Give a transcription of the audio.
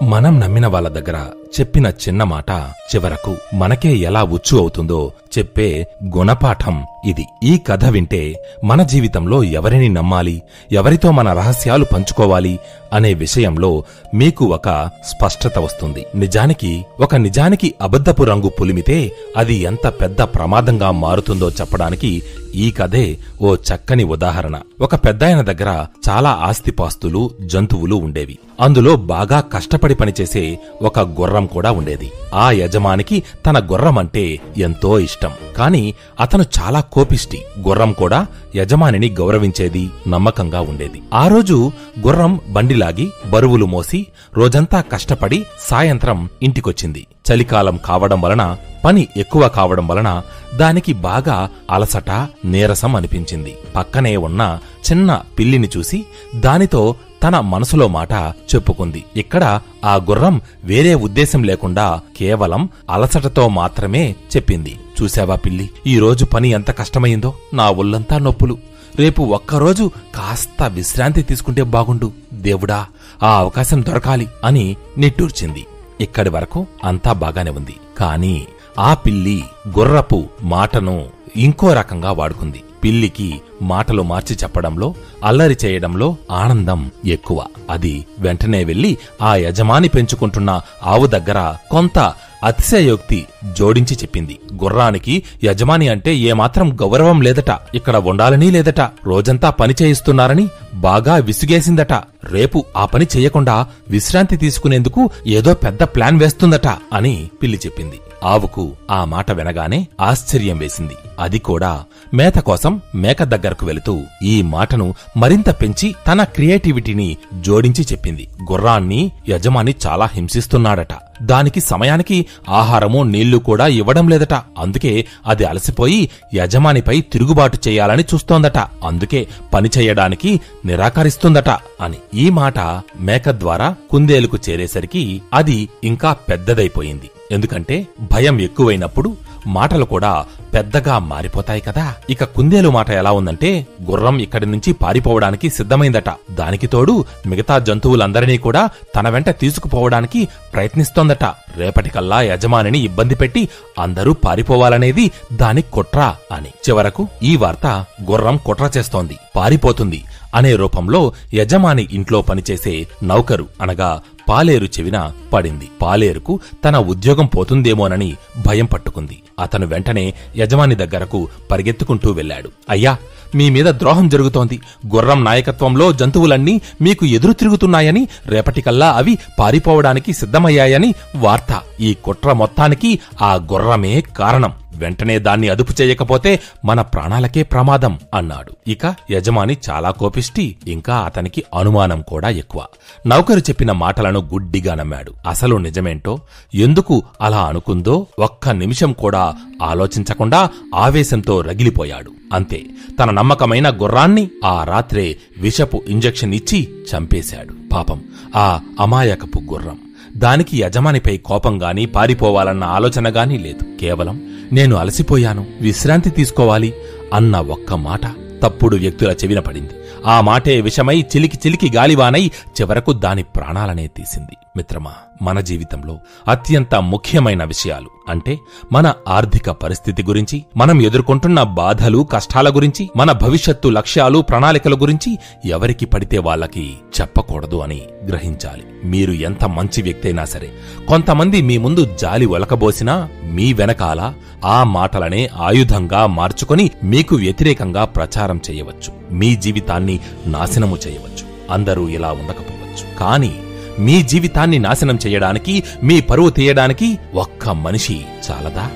మనం నమ్మిన వాళ్ళ దగ్గర చెప్పిన చిన్న మాట చివరకు మనకే ఎలా ఉచ్చు అవుతుందో చెప్పే గుణపాఠం ఇది. ఈ కథ వింటే మన జీవితంలో ఎవరిని నమ్మాలి, ఎవరితో మన రహస్యాలు పంచుకోవాలి అనే విషయంలో మీకు ఒక స్పష్టత వస్తుంది. నిజానికి అబద్ధపు రంగు పులిమితే అది ఎంత పెద్ద ప్రమాదంగా మారుతుందో చెప్పడానికి ఈ కథే ఓ చక్కని ఉదాహరణ. ఒక పెద్దాయన దగ్గర చాలా ఆస్తిపాస్తులు, జంతువులు ఉండేవి. అందులో బాగా కష్టపడి పనిచేసే ఒక గుర్రం కూడా ఉండేది. ఆ యజమానికి తన గుర్రం అంటే ఎంతో ఇష్టం. కాని అతను చాలా కోపిష్టి. గుర్రం కూడా యజమానిని గౌరవించేది, నమ్మకంగా ఉండేది. ఆ రోజు గుర్రం బండిలాగి బరువులు మోసి రోజంతా కష్టపడి సాయంత్రం ఇంటికొచ్చింది. చలికాలం కావడం వలన, పని ఎక్కువ కావడం వలన దానికి బాగా అలసట, నీరసం అనిపించింది. పక్కనే ఉన్న చిన్న పిల్లిని చూసి దానితో తన మనసులో మాట చెప్పుకుంది. ఇక్కడ ఆ గుర్రం వేరే ఉద్దేశం లేకుండా కేవలం అలసటతో మాత్రమే చెప్పింది. చూశావా పిల్లి, ఈ రోజు పని ఎంత కష్టమైందో, నా ఒళ్ళంతా నొప్పులు. రేపు ఒక్కరోజు కాస్త విశ్రాంతి తీసుకుంటే బాగుండు. దేవుడా, ఆ అవకాశం దొరకాలి అని నిట్టూర్చింది. ఇక్కడి వరకు అంతా బాగానే ఉంది. కాని ఆ పిల్లి గుర్రపు మాటను ఇంకో రకంగా వాడుకుంది. పిల్లికి మాటలు మార్చి చెప్పడంలో, అల్లరి చేయడంలో ఆనందం ఎక్కువ. అది వెంటనే వెళ్లి ఆ యజమాని పెంచుకుంటున్న ఆవు దగ్గర కొంత అతిశయోక్తి జోడించి చెప్పింది. గుర్రానికి యజమాని అంటే ఏమాత్రం గౌరవం లేదట, ఇక్కడ ఉండాలని లేదట, రోజంతా పని చేయిస్తున్నారని బాగా విసుగేసిందట, రేపు ఆ పని చెయ్యకుండా విశ్రాంతి తీసుకునేందుకు ఏదో పెద్ద ప్లాన్ వేస్తుందట అని పిల్లి చెప్పింది. ఆవుకు ఆ మాట వినగానే ఆశ్చర్యం వేసింది. అది కూడా మేత కోసం మేక దగ్గరకు వెళుతూ ఈ మాటను మరింత పెంచి తన క్రియేటివిటీని జోడించి చెప్పింది. గుర్రాన్ని యజమాని చాలా హింసిస్తున్నాడట, దానికి సమయానికి ఆహారము, నీళ్లు కూడా ఇవ్వడం లేదట, అందుకే అది అలసిపోయి యజమానిపై తిరుగుబాటు చేయాలని చూస్తోందట, అందుకే పని చెయ్యడానికి నిరాకరిస్తుందట అని. ఈ మాట మేక ద్వారా కుందేలుకు చేరేసరికి అది ఇంకా పెద్దదైపోయింది. ఎందుకంటే భయం ఎక్కువైనప్పుడు మాటలు కూడా పెద్దగా మారిపోతాయి కదా. ఇక కుందేలు మాట ఎలా ఉందంటే, గుర్రం ఇక్కడి నుంచి పారిపోవడానికి సిద్ధమైందట, దానికి తోడు మిగతా జంతువులందరినీ కూడా తన వెంట తీసుకుపోవడానికి ప్రయత్నిస్తోందట. రేపటికల్లా యజమానిని ఇబ్బంది పెట్టి అందరూ పారిపోవాలనేది దాని కుట్ర అని. చివరకు ఈ వార్త గుర్రం కుట్ర చేస్తోంది, పారిపోతుంది అనే రూపంలో యజమాని ఇంట్లో పనిచేసే నౌకరు అనగా పాలేరు చెవిన పడింది. పాలేరుకు తన ఉద్యోగం పోతుందేమోనని భయం పట్టుకుంది. అతను వెంటనే యజమాని దగ్గరకు పరిగెత్తుకుంటూ వెళ్లాడు. అయ్యా, మీ మీద ద్రోహం జరుగుతోంది. గుర్రం నాయకత్వంలో జంతువులన్నీ మీకు ఎదురు తిరుగుతున్నాయని, రేపటికల్లా అవి పారిపోవడానికి సిద్ధమయ్యాయని వార్త. ఈ కుట్ర మొత్తానికి ఆ గుర్రమే కారణం. వెంటనే దాన్ని అదుపు చేయకపోతే మన ప్రాణాలకే ప్రమాదం అన్నాడు. ఇక యజమాని చాలా కోపిష్టి, ఇంకా అతనికి అనుమానం కూడా ఎక్కువ. నౌకరు చెప్పిన మాటలను గుడ్డిగా నమ్మాడు. అసలు నిజమేంటో, ఎందుకు అలా అనుకుందో ఒక్క నిమిషం కూడా ఆలోచించకుండా ఆవేశంతో రగిలిపోయాడు. అంతే, తన నమ్మకమైన గుర్రాన్ని ఆ రాత్రే విషపు ఇంజెక్షన్ ఇచ్చి చంపేశాడు. పాపం ఆ అమాయకపు గుర్రం. దానికి యజమానిపై కోపంగాని, పారిపోవాలన్న ఆలోచనగానీ లేదు. కేవలం నేను అలసిపోయాను, విశ్రాంతి తీసుకోవాలి అన్న ఒక్క మాట తప్పుడు వ్యక్తుల చెవిన పడింది. ఆ మాటే విషమై చిలికి చిలికి గాలివానై చివరకు దాని ప్రాణాలనే తీసింది. మిత్రమా, మన జీవితంలో అత్యంత ముఖ్యమైన విషయాలు అంటే మన ఆర్థిక పరిస్థితి గురించి, మనం ఎదుర్కొంటున్న బాధలు, కష్టాల గురించి, మన భవిష్యత్తు లక్ష్యాలు, ప్రణాళికల గురించి ఎవరికి పడితే వాళ్ళకి చెప్పకూడదు అని గ్రహించాలి. మీరు ఎంత మంచి వ్యక్తి అయినా సరే, కొంతమంది మీ ముందు జాలి ఒలకబోసినా మీ వెనకాల ఆ మాటలనే ఆయుధంగా మార్చుకొని మీకు వ్యతిరేకంగా ప్రచారం చేయవచ్చు, మీ జీవితాన్ని నాశనము చేయవచ్చు. అందరూ ఇలా ఉండకపోవచ్చు, కానీ మీ జీవితాన్ని నాశనం చేయడానికి, మీ పరువు తీయడానికి ఒక్క మనిషి చాలదా?